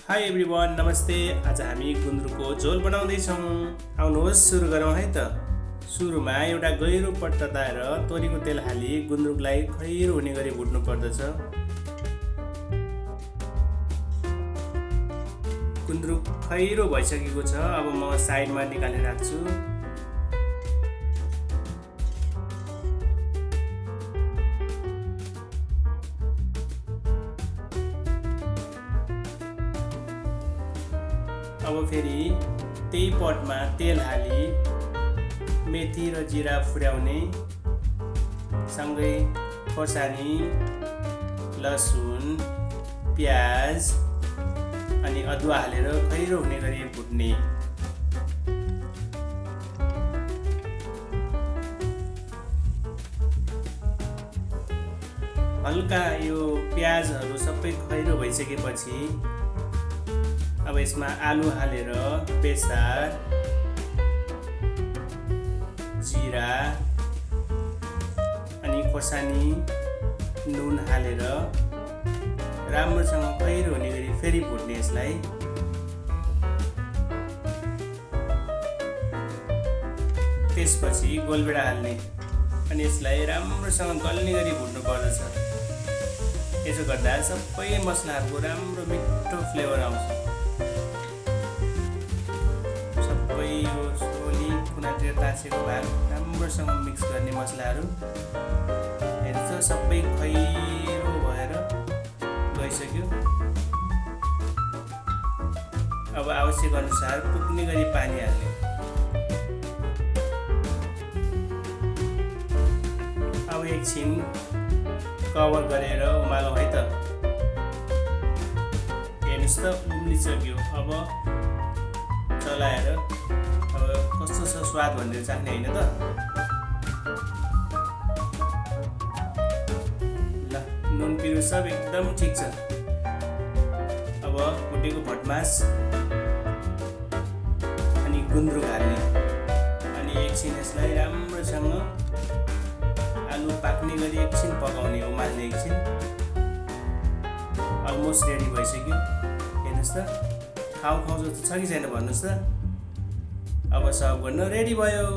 High everyone, नमस्ते। आज हामी गुन्द्रुकको झोल बनाउँदैछौँ। आउनुहोस् सुरु गरौँ है त। सुरुमा एउटा गहिरो पट तताएर तोरीको तेल हाली गुन्द्रुकलाई खैरो हुने गरी भुट्नु पर्दछ। गुन्द्रुक खैरो भइसकेको छ। अब म साइडमा निकालेर राख्छु। अब फेरि त्यही पटमा तेल हाली मेथी र जिरा फुर्याउने सँगै खोर्सानी, लसुन, प्याज अनि अदुवा हालेर खैरो हुने गरी भुट्ने। हल्का यो प्याजहरू सबै खैरो भइसकेपछि अब यसमा आलु हालेर बेसार, जिरा अनि खोर्सानी, नुन हालेर राम्रोसँग खैरो हुने गरी फेरि भुट्ने यसलाई। त्यसपछि गोलभेडा हाल्ने अनि यसलाई राम्रोसँग गल्ने गरी भुट्नु पर्दछ। यसो गर्दा सबै मसलाहरूको राम्रो मिठो फ्लेभर आउँछ। यो सोली कुनातिर तासेको भाग राम्रोसँग मिक्स गर्ने मसलाहरू हेर्छ सबै खैरो भएर गइसक्यो। अब आवश्यक अनुसार पुग्ने गरी पानी हाल्ने। अब एकछिन कभर गरेर उमालौँ है त। हेर्नुहोस् त उम्लिसक्यो। अब चलाएर कस्तो छ स्वाद भनेर चाख्ने होइन त। ल, नुन पिरो सब एकदम ठिक छ। अब कुटेको भटमास अनि गुन्द्रुक हाल्ने अनि एकछिन यसलाई राम्रोसँग आलु पाक्ने गरी एकछिन पकाउने, उमाल्ने एकछिन। अलमोस्ट रेडी भइसक्यो। हेर्नुहोस् त, खाउँ जस्तो छ कि छैन भन्नुहोस् त। अब सर्भ गर्न रेडी भयो।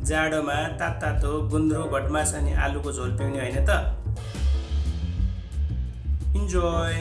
जाडोमा तातो गुन्द्रुक, भटमास अनि आलुको झोल पिउने होइन त। इन्जोय।